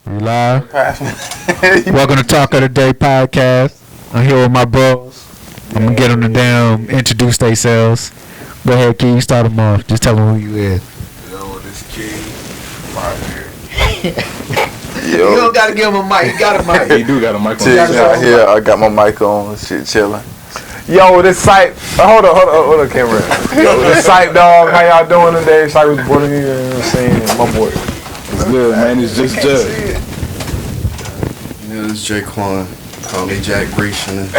We live. Welcome to Talk of the Dae Podcast. I'm here with my bros. I'm gonna get them to introduce themselves. Go ahead, Key. You start them off. Just tell them who you is. Yo, this Key. Right here. You don't gotta give him a mic. You got a mic. You do got a mic on. Here, I got my mic on. Shit, chilling. Yo, this Cype. Hold on, camera. Yo, this Cype dog. How y'all doing today? Cype was born here. You know what I'm saying? My boy. It's good, man. It's just Judge. Yeah, this is jaquan. Call me Jack Grecian.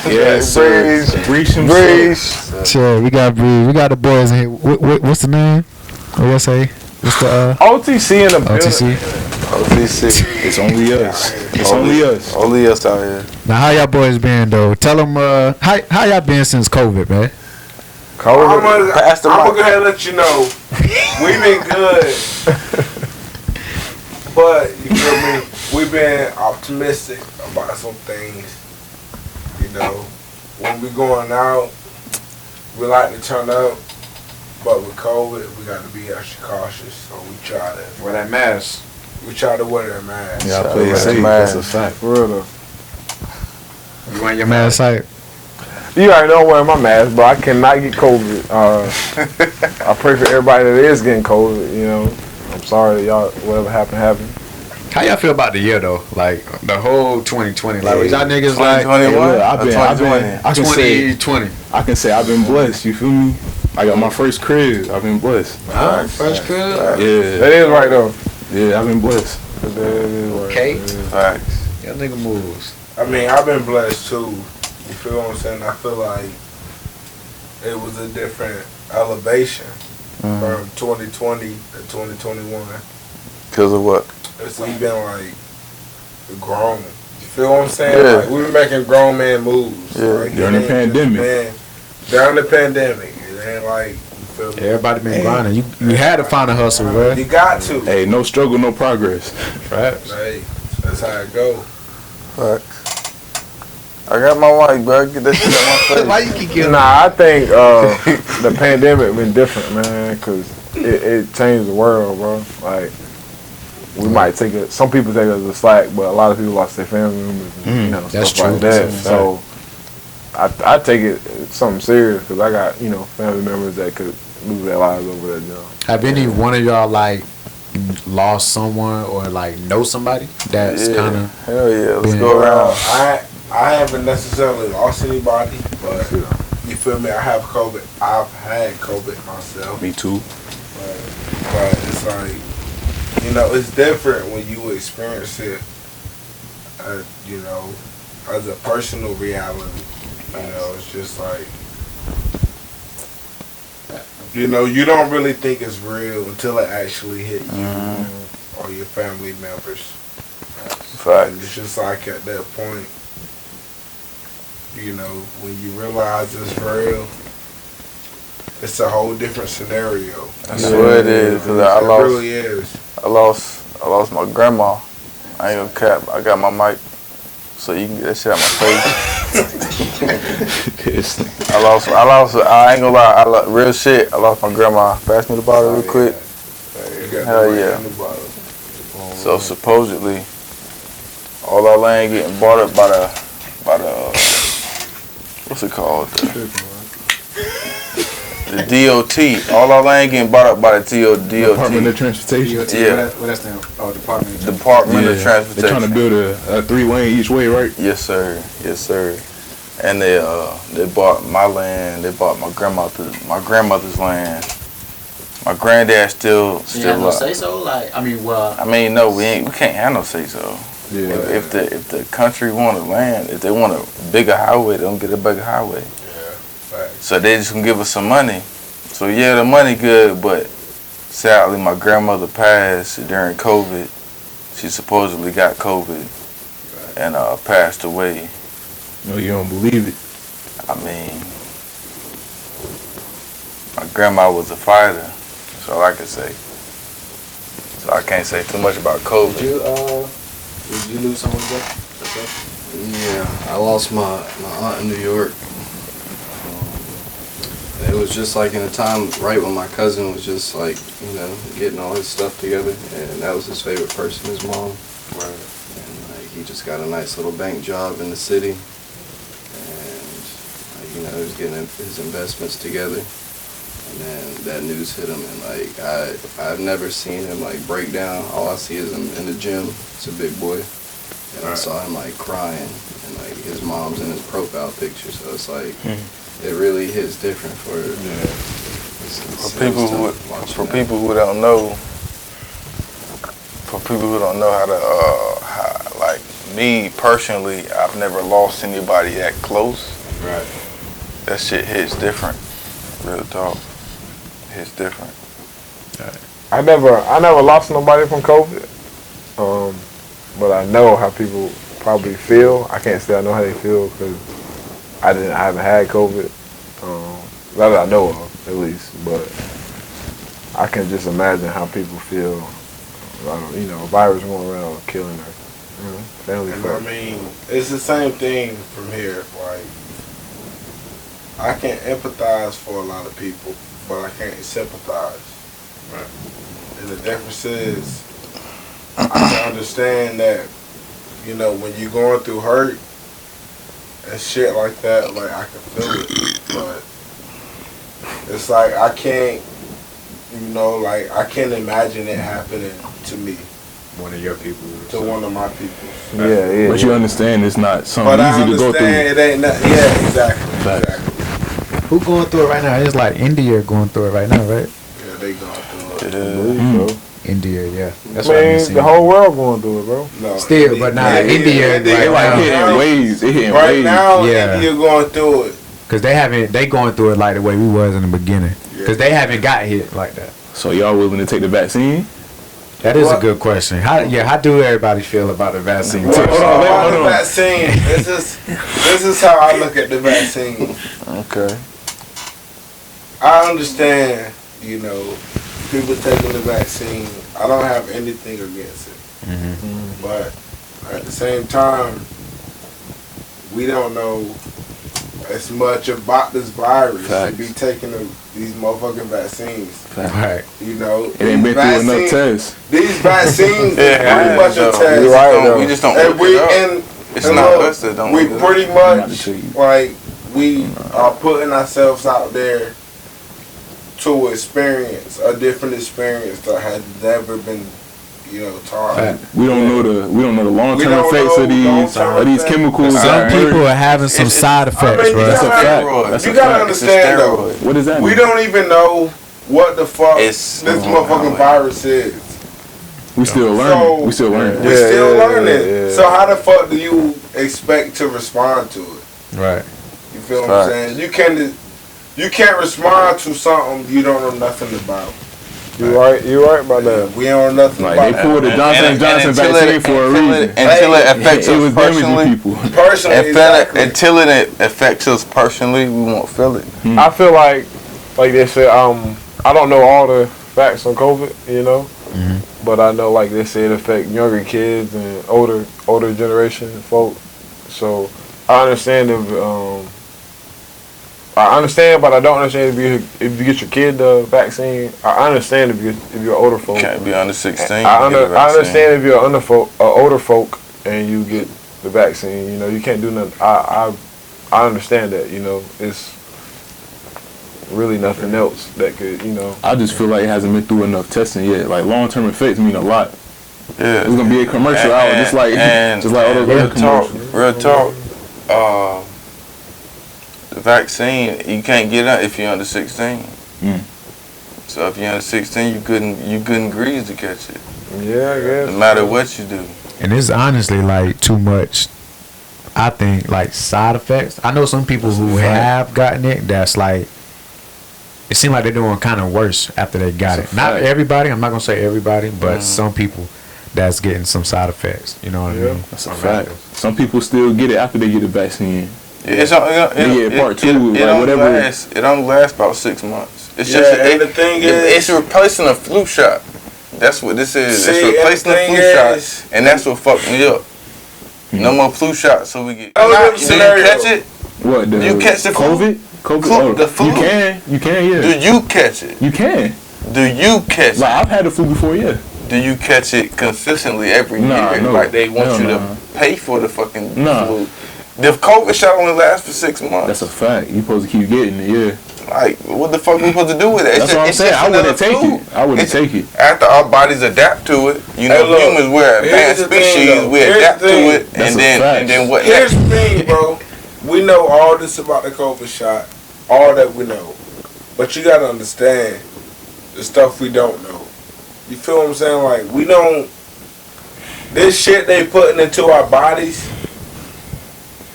Yes, sir. Breeze. Sure, we got Breeze. We got the boys in here. What's the name? What you say? What's the OTC in the building. OTC. It's only us. It's only us. Only us out here. Now, how y'all boys been though? Tell them how y'all been since COVID, man. I'm gonna go ahead and let you know. We've been good. But, you feel me? We've been optimistic about some things. You know, when we going out, we like to turn up. But with COVID, we got to be extra cautious. So we try to wear that mask. We try to wear that mask. Yeah, I play it safe. That's a fact. For real though. You wearing your mask? Like, you already know I'm wearing my mask, but I cannot get COVID. I pray for everybody that is getting COVID. You know, I'm sorry that y'all, whatever happened. How y'all feel about the year though? Like the whole 2020. Like y'all niggas like 2021. I can 2020. I can say I've been blessed. You feel me? I got my first crib. I've been blessed. First crib. Yeah, That is right though. yeah, I've been blessed. That is right. Okay. Facts. Y'all nigga moves. I mean, I've been blessed too. You feel what I'm saying? I feel like it was a different elevation from 2020 to 2021. Because of what? We've been like grown. You feel what I'm saying? Yeah. Like, we've been making grown man moves. Yeah. Like, During the pandemic. During the pandemic. It ain't like, you feel me? everybody been grinding. You had to find a hustle, bro. You got to. Hey, no struggle, no progress. Facts. Hey, that's how it go. Facts. I got my mic, bro. Get that shit out my face. Why you keep getting? Nah, I think the pandemic been different, man, because it changed the world, bro. Like, we might take it. Some people take it as a slack, but a lot of people lost their family members, and, you know, that's stuff true. like that. That's So, I take it as something serious because I got, you know, family members that could lose their lives over that job. Have any one of y'all like lost someone or like know somebody that's kind of? Hell yeah. Let's been- go around. I haven't necessarily lost anybody, but you feel me? I have COVID. I've had COVID myself. Me too. But it's like, you know, it's different when you experience it, you know, as a personal reality. You know, it's just like, you know, you don't really think it's real until it actually hit you or your family members. Facts. And it's just like at that point, you know, when you realize it's real, it's a whole different scenario. I swear it is. Cause It really is. I lost my grandma. I ain't gonna cap. I got my mic, so you can get that shit out my face. I ain't gonna lie. Real shit. I lost my grandma. Pass me the bottle real quick. Hell yeah. So supposedly, all our land getting bought up by the what's it called? The DOT. All our land getting bought up by the DOT. Department of Transportation. Yeah. What that's the Department of Department of Transportation. They're trying to build a 3-lane each way, right? Yes, sir. Yes, sir. And they bought my land. They bought my grandmother's land. My granddad still You have no say so? Like, I mean, well. I mean, no, we can't have no say so. Yeah. If the country want a land, if they want a bigger highway, they don't get a bigger highway. So they just gonna give us some money. So yeah, the money good, but sadly my grandmother passed during COVID. She supposedly got COVID and passed away. No, you don't believe it. I mean, my grandma was a fighter. That's all I can say. So I can't say too much about COVID. Did you lose someone today? Yeah, I lost my aunt in New York. it was just like in a time right when my cousin was just like, getting all his stuff together, and that was his favorite person, his mom. Right. And like he just got a nice little bank job in the city, and he was getting his investments together. And then that news hit him, and like I've never seen him like break down. All I see is him in the gym. It's a big boy, and I saw him like crying, and like his mom's in his profile picture. So it's like it really hits different for people who don't know. For people who don't know how to, like me personally, I've never lost anybody that close. Right. That shit hits different. Real talk. It's different. I never lost nobody from COVID, but I know how people probably feel. I can't say I know how they feel because I haven't had COVID, not that I know of at least. But I can just imagine how people feel. A virus going around killing their family. I mean, it's the same thing from here. Like, I can empathize for a lot of people, but I can't sympathize. Right. And the difference is, I can understand that, when you're going through hurt and shit like that, like, I can feel it. But it's like, I can't, I can't imagine it happening to me. One of your people. To one of my people. Yeah. But you understand it's not something but easy to go through. It ain't nothing. Yeah, exactly. Who going through it right now? It's like India going through it right now, right? Yeah, they going through it. India, yeah. That's what I mean. The whole world going through it, bro. No, still, but now India, they like hitting waves. They hitting right waves. now, Yeah. India going through it. Cause they going through it like the way we was in the beginning. Cause they haven't got hit like that. So y'all willing to take the vaccine? That is a good question. How do everybody feel about the vaccine? Hold on. The vaccine. This is how I look at the vaccine. Okay. I understand, people taking the vaccine. I don't have anything against it. But at the same time, we don't know as much about this virus to be taking these motherfucking vaccines. Right. It ain't been through enough tests. These vaccines is pretty much a test. You're right, we just don't And look it up. It's not us that don't we look it pretty up. much, like, we are putting ourselves out there to experience a different experience that has never been, taught. We don't know the long-term effects of these chemicals. Some people are having some side effects, bro. That's a fact. You gotta understand though. What does that mean? We don't even know what the fuck this motherfucking virus is. We still learning. We still learning. We still learning. Yeah. So how the fuck do you expect to respond to it? Right. You feel what I'm saying? You can't respond to something you don't know nothing about. You right about that. We don't know nothing about They pulled the Johnson & Johnson vaccine for a reason. Until it affects It us was damaging personally. people. Until it affects us personally, we won't feel it. I feel like they said, I don't know all the facts on COVID, but I know like they said it affect younger kids and older generation folk. So I understand but I don't understand if you get your kid the vaccine. I understand if you're older folk. You can't be under 16. I understand if you're older folk and you get the vaccine. You can't do nothing. I understand that. It's really nothing else that could. I just feel like it hasn't been through enough testing yet. Like long-term effects mean a lot. Yeah. It's gonna be a commercial out just like all those other commercials. Real talk. The vaccine, you can't get it if you're under 16. So if you're under 16, you couldn't grease to catch it. Yeah, I guess. No matter what you do. And it's honestly like too much. I think like side effects. I know some people who have gotten it. That's like it seems like they're doing kind of worse after they got it. Not everybody. I'm not gonna say everybody, but some people that's getting some side effects. You know what I mean? That's a fact. Some people still get it after they get the vaccine. It only lasts about 6 months. It's and the thing is, it's replacing a flu shot. That's what this is. See, it's replacing a flu shot, and that's what fucked me up. No more flu shots, so we get. So you catch it? What? You catch the COVID? COVID. The flu. You can, yeah. Do you catch it? You can. Do you catch it? Like I've had the flu before, yeah. Do you catch it consistently every year? No. Like they want you to pay for the fucking flu. The COVID shot only lasts for 6 months. That's a fact. You supposed to keep getting it, yeah. Like, what the fuck we supposed to do with it? That's what I'm saying. I wouldn't take it. I wouldn't take it. After our bodies adapt to it, you know, humans, we're advanced species. We adapt to it, and then what? Here's the thing, bro. We know all this about the COVID shot, all that we know, but you gotta understand the stuff we don't know. You feel what I'm saying? Like we don't. This shit they putting into our bodies.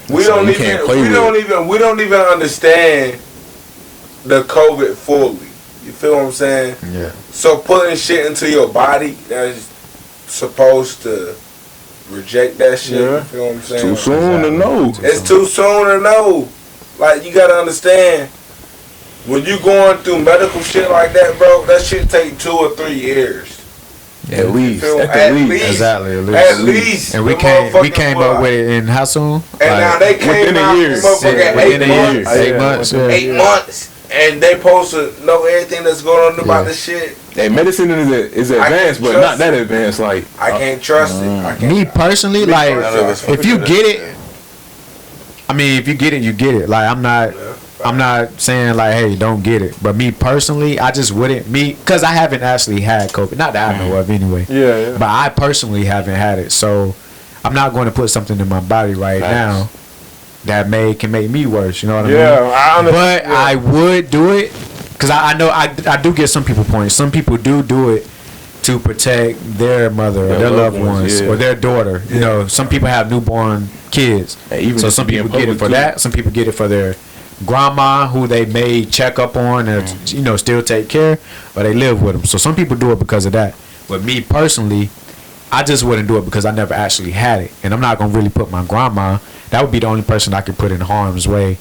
We don't even understand the COVID fully. You feel what I'm saying? Yeah. So putting shit into your body that's supposed to reject that shit. Yeah. You feel what I'm saying? Too soon to know. It's too soon to know. Like you gotta understand, when you going through medical shit like that, bro, that shit take 2 or 3 years. At least. At least. Exactly. At least. And we came up with it in how soon? And now they came out within a year. 8 months. 8 months. And they supposed to know everything that's going on about this shit. Hey, medicine is advanced, but not that advanced. Like I can't trust it. Me personally, like if you get it, I mean, if you get it, you get it. Like I'm not saying like, hey, don't get it. But me personally, I just wouldn't. Because I haven't actually had COVID. Not that I know of anyway. Yeah. But I personally haven't had it, so I'm not going to put something in my body right now that can make me worse. You know what I mean? I understand. But I would do it because I know I do get some people points. Some people do it to protect their mother or their loved ones or their daughter. You know, some people have newborn kids, so some people get it for that. Some people get it for their grandma who they may check up on and still take care, or they live with them. So some people do it because of that. But me personally, I just wouldn't do it because I never actually had it, and I'm not gonna really put my grandma. That would be the only person I could put in harm's way.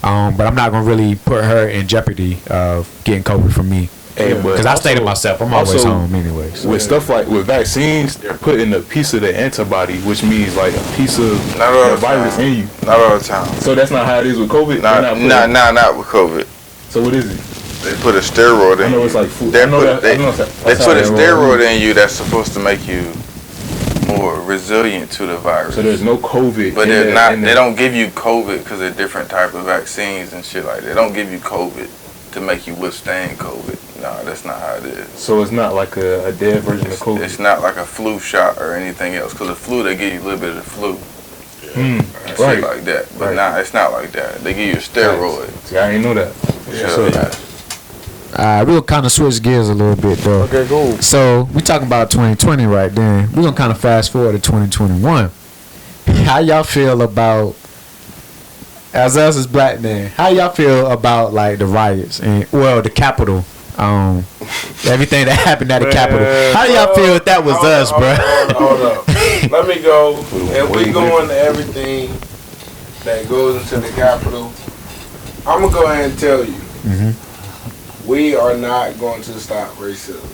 But I'm not gonna really put her in jeopardy of getting COVID from me. Because I stay to myself. I'm always home anyway. So. With stuff like with vaccines, they're putting a piece of the antibody, which means like a piece of the virus in you. Not all the time. So that's not how it is with COVID. Not with COVID. So what is it? They put a steroid in you. I know it's like food. They put a steroid in you that's supposed to make you more resilient to the virus. So there's no COVID. But they're not. They don't give you COVID because they're different type of vaccines and shit like that. They don't give you COVID to make you withstand COVID. No, that's not how it is. So it's not like a dead version of COVID. It's not like a flu shot or anything else. Because the flu, they give you a little bit of the flu. Shit like that. But it's not like that. They give you a steroid. See, I didn't know that. We'll kind of switch gears a little bit though. Okay, cool. So we talking about 2020 right then. We're gonna kind of fast forward to 2021. How y'all feel about, as us as black men, how y'all feel about like the riots and the Capitol, everything that happened at the Capitol? How do y'all feel if that was us, bro? Hold up. Let me go. If we go into everything that goes into the Capitol, I'm gonna go ahead and tell you. We are not going to stop racism.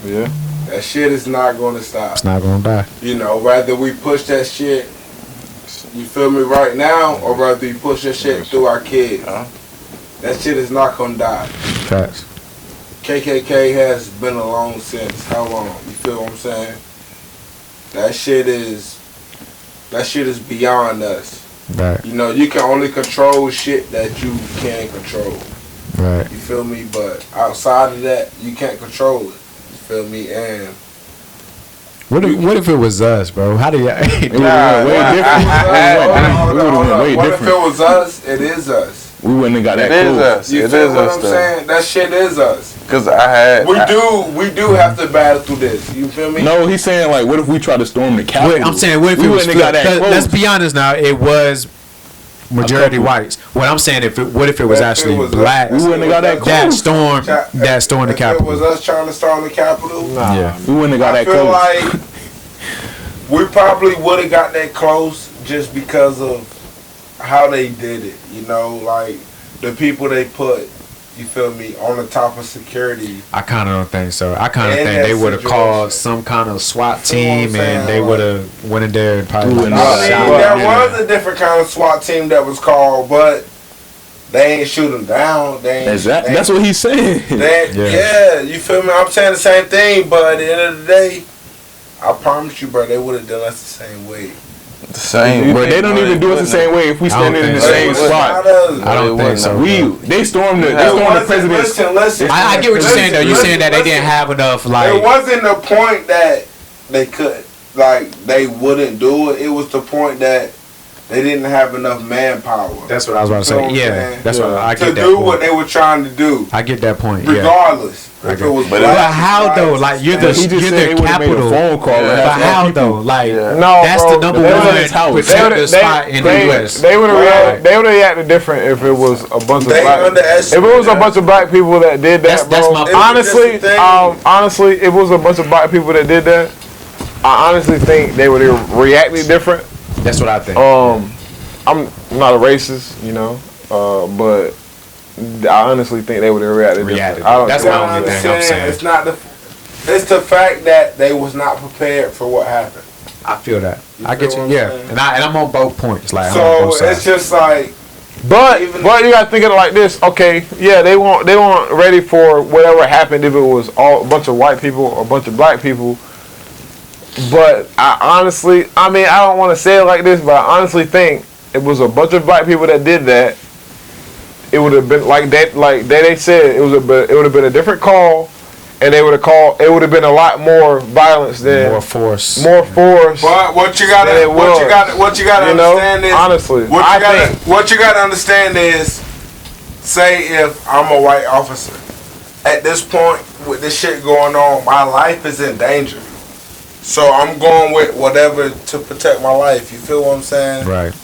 Yeah. That shit is not going to stop. It's not going to die. You know, rather we push that shit, you feel me, right now, or rather we push that shit through our kids. That shit is not going to die. Facts. KKK has been alone since how long? You feel what I'm saying? That shit is beyond us. Right. You know, you can only control shit that you can control. Right. You feel me? But outside of that, you can't control it. You feel me? And what if it was us, bro? How do y'all? What if it was us? It is us. We wouldn't have got that close. It is us. You feel what I'm saying? That shit is us. Because we do have to battle through this. You feel me? No, he's saying like, what if we try to storm the Capitol? I'm saying, what if it was? Let's be honest now. It was majority whites. What I'm saying, what if it was actually black? We wouldn't have got that close. That stormed the Capitol. If it was us trying to storm the Capitol, yeah, we wouldn't have got that close. I feel like we probably would have got that close just because of how they did it. You know, like the people they put. You feel me? On the top of security. I kind of don't think so. I kind of think they would have called some kind of SWAT team and they would have went in there and probably there was a different kind of SWAT team that was called, but they ain't shoot him down. Exactly. That's what he's saying. Yeah, you feel me? I'm saying the same thing, but at the end of the day, I promise you, bro, they would have done us the same way. The same. But they don't even do us the same way if we standing in the same spot. I don't think so. They stormed the president's. Listen. I get what you're saying though. You're saying that they didn't have enough like. It wasn't the point that they could, like, they wouldn't do it. It was the point that they didn't have enough manpower. That's what I was about to say. Yeah, that's what I get. To do what they were trying to do. I get that point. Regardless, if it was. But how though? Like you're the capital. Phone call. But how though? Like no, that's bro, the number one protector spot in the U.S. They would have reacted different if it was a bunch of black. If it was a bunch of black people that did that, bro. Honestly, if it was a bunch of black people that did that, I honestly think they would have reacted different. That's what I think. I'm not a racist, you know, but I honestly think they would have reacted different. That's my only thing I'm saying. It's the fact that they was not prepared for what happened. I feel that. I get you. Yeah, and I'm on both points. Like so, it's just like. But you gotta think of it like this. Okay, yeah, they weren't ready for whatever happened if it was a bunch of white people or a bunch of black people. But I honestly, I don't want to say it like this, but I honestly think it was a bunch of black people that did that. It would have been like they said, it would have been a different call, and they would have called. It would have been a lot more violence than more force. But what you gotta understand is honestly, what you gotta understand is, say if I'm a white officer, at this point with this shit going on, my life is in danger. So I'm going with whatever to protect my life. You feel what I'm saying? Right.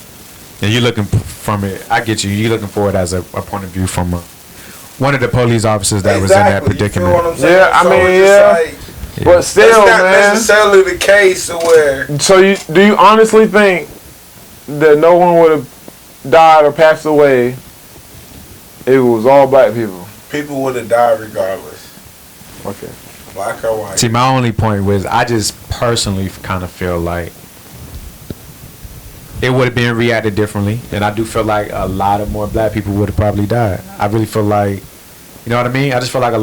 And you're looking from it. I get you. You're looking for it as a point of view from one of the police officers that was in that predicament. You feel what I'm saying? Yeah, But still, it's not man, necessarily the case where. So do you honestly think that no one would have died or passed away if it was all black people? People would have died regardless. Okay. Black or white. See, my only point was I just personally kind of feel like it would have been reacted differently, and I do feel like a lot of more black people would have probably died. I really feel like, you know what I mean? I just feel like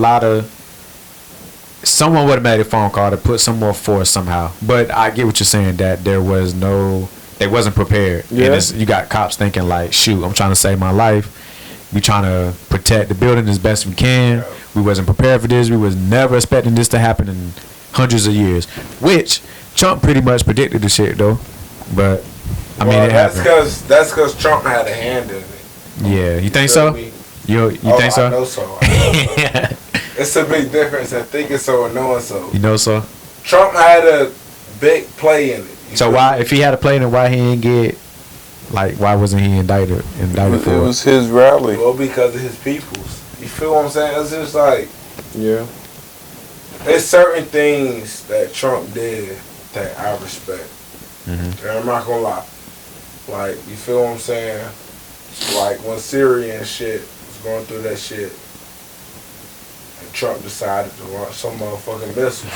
someone would have made a phone call to put some more force somehow. But I get what you're saying, that they wasn't prepared. Yeah. And you got cops thinking like, shoot, I'm trying to save my life. We trying to protect the building as best we can. We wasn't prepared for this. We was never expecting this to happen in hundreds of years. Which Trump pretty much predicted the shit though. But I mean, it happened. That's because Trump had a hand in it. Yeah, you think so? You think so? I know so. It's a big difference in thinking so and knowing so. You know so? Trump had a big play in it. So why, if he had a play in it, why he didn't get? Like, why wasn't he indicted for it? It was his rally. Well, because of his peoples. You feel what I'm saying? It's just like, yeah. There's certain things that Trump did that I respect. Mm-hmm. And I'm not gonna lie. Like, you feel what I'm saying? Like when Syria and shit was going through that shit, and Trump decided to launch some motherfucking missile.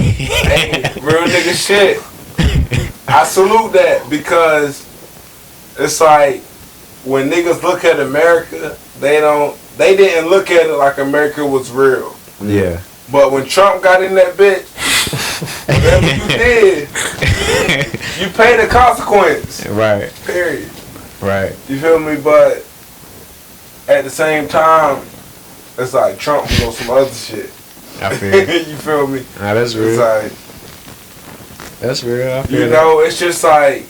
Hey, real nigga shit. I salute that because it's like when niggas look at America, they didn't look at it like America was real. Yeah. But when Trump got in that bitch, whatever you did, you pay the consequence. Right. Period. Right. You feel me? But at the same time, it's like Trump was on some other shit. I feel you. You feel me? Nah, that's real. It's like, that's real. I feel you know, it's just like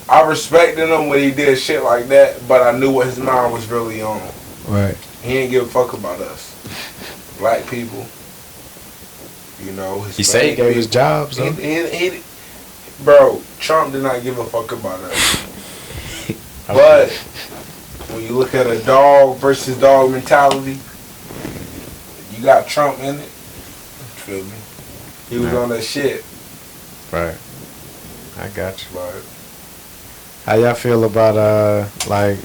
I respected him when he did shit like that, but I knew what his mind was really on. Right. He ain't give a fuck about us, black people. You know, he said he gave his jobs. Bro, Trump did not give a fuck about us. But when you look at a dog versus dog mentality, you got Trump in it. Feel me? He was on that shit. Right. I got you. But how y'all feel about like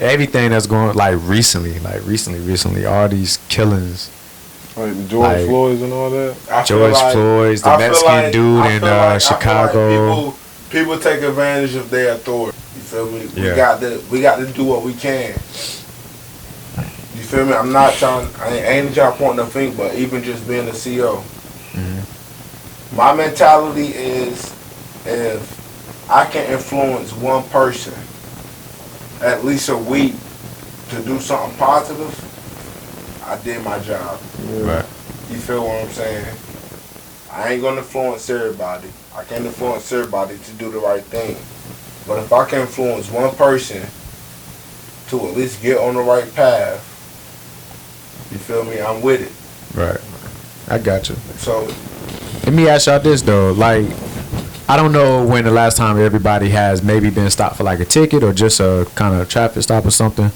everything that's going recently, all these killings? Like the George Floyd's and all that. George Floyd's, the Mexican dude in Chicago. People take advantage of their authority. You feel me? Yeah. We got to do what we can. You feel me? I'm not trying. I ain't trying to point no finger, but even just being a CEO, my mentality is if I can influence one person at least a week to do something positive, I did my job. Right. You feel what I'm saying? I ain't gonna influence everybody. I can't influence everybody to do the right thing. But if I can influence one person to at least get on the right path, you feel me? I'm with it. Right. I got you. So let me ask y'all this though, like, I don't know when the last time everybody has maybe been stopped for like a ticket or just a kind of traffic stop or something.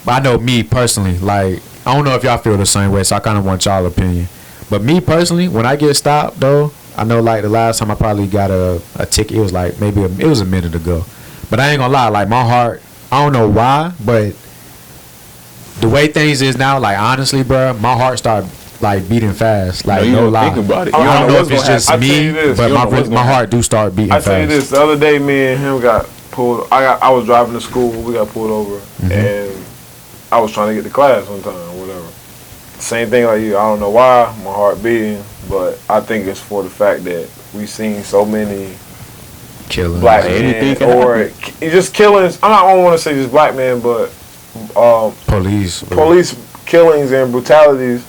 But I know me personally, like, I don't know if y'all feel the same way, so I kind of want y'all opinion. But me personally, when I get stopped though, I know like the last time I probably got a ticket, it was like it was a minute ago. But I ain't gonna lie, like my heart, I don't know why, but the way things is now, like honestly, bro, my heart started like beating fast. Like no lie. Think about it. I don't know if it's just me, but my heart do start beating fast. I tell you this, the other day me and him got pulled. I was driving to school, we got pulled over, and I was trying to get to class one time or whatever. Same thing like you. I don't know why my heart beating, but I think it's for the fact that we've seen so many Killings. black men or just killings. I don't want to say just black men, but police killings and brutalities.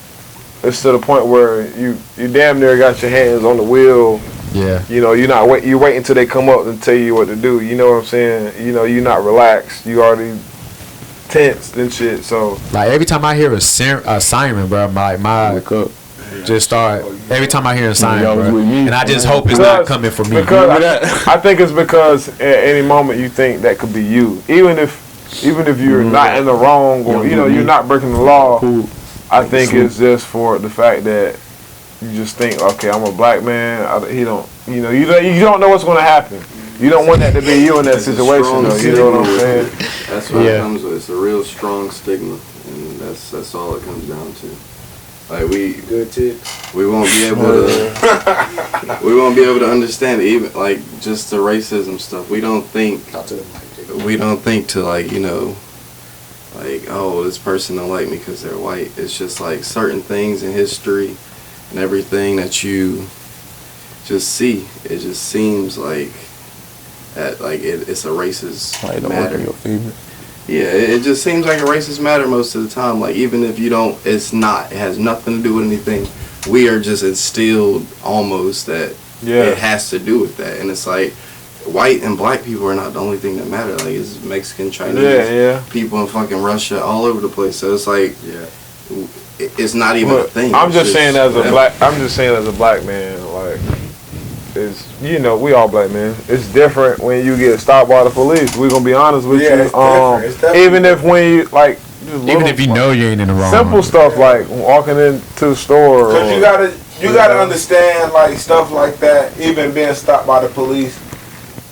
It's to the point where you damn near got your hands on the wheel. Yeah. You know, you wait until they come up and tell you what to do. You know what I'm saying? You know, you're not relaxed. You already tensed and shit. So like every time I hear a siren, bro, my just start. Every time I hear a siren, bro, and I just hope it's not coming for me. Because I think it's because at any moment you think that could be you, even if you're not in the wrong or you're not breaking the law. I think it's just for the fact that you just think, okay, I'm a black man. You don't know what's going to happen. You don't want that to be you in that situation, though. You know what I'm saying? That's what it comes with. It's a real strong stigma, and that's all it comes down to. Like we won't be able to understand it, even like just the racism stuff. We don't think to like like, oh, this person don't like me because they're white. It's just like certain things in history and everything that you just see. It just seems like it's a racist matter. Yeah, it just seems like a racist matter most of the time. Like even if you don't, it's not. It has nothing to do with anything. We are just instilled almost that it has to do with that, and it's like. White and black people are not the only thing that matter. Like it's Mexican, Chinese, people in fucking Russia, all over the place. So it's like, it's not even a thing. I'm just saying as a black man, like it's we all black men. It's different when you get stopped by the police. We're gonna be honest with you. It's even if when you like, even if you know you ain't in the wrong. Simple stuff like walking into the store. Because you gotta understand like stuff like that. Even being stopped by the police.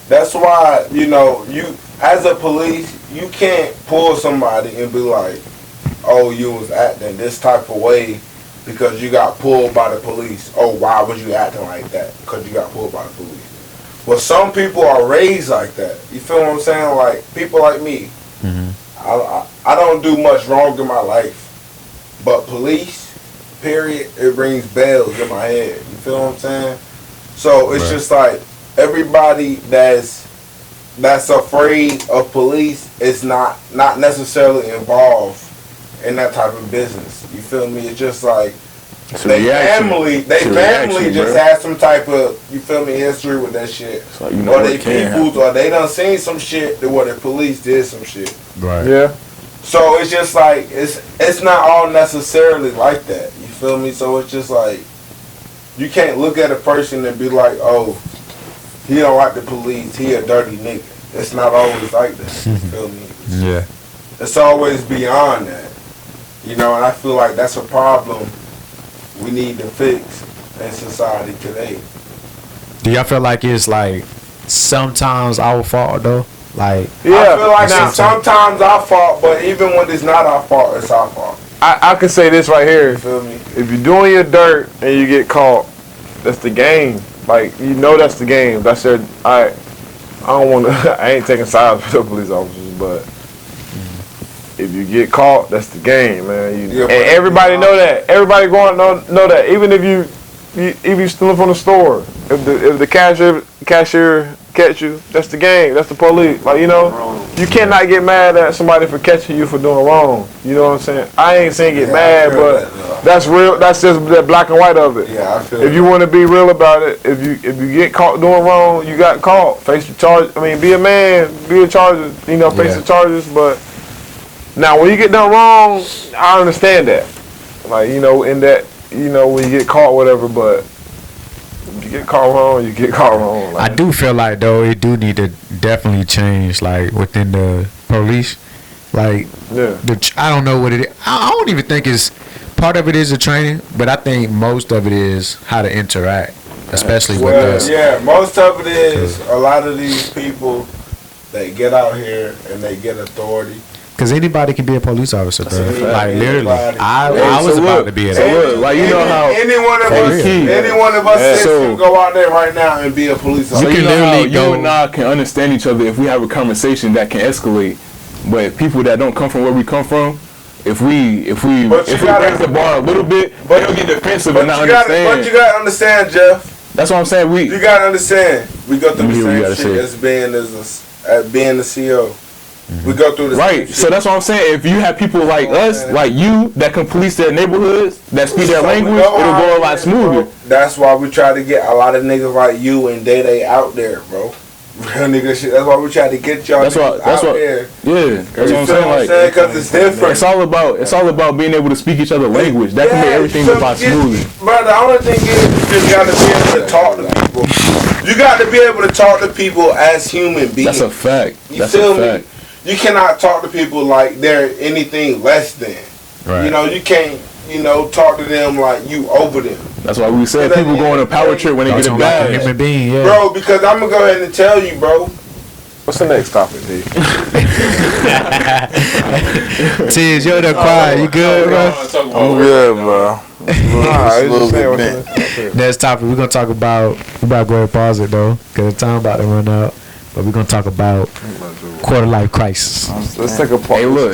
That's why, you as a police, you can't pull somebody and be like, oh, you was acting this type of way because you got pulled by the police. Oh, why was you acting like that? Because you got pulled by the police. Well, some people are raised like that. You feel what I'm saying? Like, people like me. I don't do much wrong in my life. But police, period, it rings bells in my head. You feel what I'm saying? So, it's just like, everybody that's afraid of police is not necessarily involved in that type of business. You feel me? It's just like they family just has some type of history with that shit. So or they peoples or they done seen some shit that where the police did some shit. Right. Yeah. So it's just like it's not all necessarily like that. You feel me? So it's just like you can't look at a person and be like, oh, he don't like the police. He a dirty nigga. It's not always like that. You feel me? Yeah. It's always beyond that. And I feel like that's a problem we need to fix in society today. Do y'all feel like it's like sometimes our fault though? Like I feel like it's sometimes our fault, but even when it's not our fault, it's our fault. I can say this right here. You feel me? If you're doing your dirt and you get caught, that's the game. Like, that's the game. That's their, alright. I don't want to. I ain't taking sides with the police officers, but if you get caught, that's the game, man. And everybody know that. Everybody going know that. Even if you stealing from the store, if the cashier catch you, that's the gang. That's the police. Like, you know, you cannot get mad at somebody for catching you for doing wrong. You know what I'm saying? I ain't saying get mad, but that's real. That's just the black and white of it. Yeah, I feel if you want to be real about it, if you get caught doing wrong, you got caught. Face the charge. I mean, be a man, be a charger. You know, face the charges. But now, when you get done wrong, I understand that. Like, you know, in that, you know, when you get caught, whatever. But if you get caught wrong, you get caught wrong. Like, I do feel like though it do need to definitely change, like within the police. Like, I don't know what it is. I don't even think it's part of it is the training, but I think most of it is how to interact, especially with us. Yeah, most of it is a lot of these people that get out here and they get authority. Because anybody can be a police officer, bro. Like, literally. I was so about to be a like, you know how any one of us can go out there right now and be a police officer. So you know how you and I can understand each other if we have a conversation that can escalate. But people that don't come from where we come from, if we raise the bar a little bit, they'll get defensive and not understand. But you gotta understand, Jeff. That's what I'm saying. You gotta understand. We go through the same shit as being the CEO. We go through the right. So that's what I'm saying. If you have people like us, like you, that can police their neighborhoods, that speak their language, it'll go a lot smoother. That's why we try to get a lot of niggas like you and Dae out there, bro. Real nigga shit. That's why we try to get y'all out there. Yeah, that's what I'm saying. Like, because it's different. It's all about being able to speak each other's language. That can make everything a lot smoother. Bro, the only thing is you just got to be able to talk to people. You got to be able to talk to people as human beings. That's a fact. That's a fact. You cannot talk to people like they're anything less than. Right. You know, you can't, talk to them like you over them. That's why we said people go on a power trip when they get a badge. Human being, yeah. Bro, because I'm going to go ahead and tell you, bro. What's the next topic, D? Tiz, you're the quiet. You good, bro? I'm good, bro. Next topic, we're going to talk about, we're about to go ahead and pause it, though, because the time about to run out. But we're going to talk about quarter life crisis. Let's take a pause. Hey, look,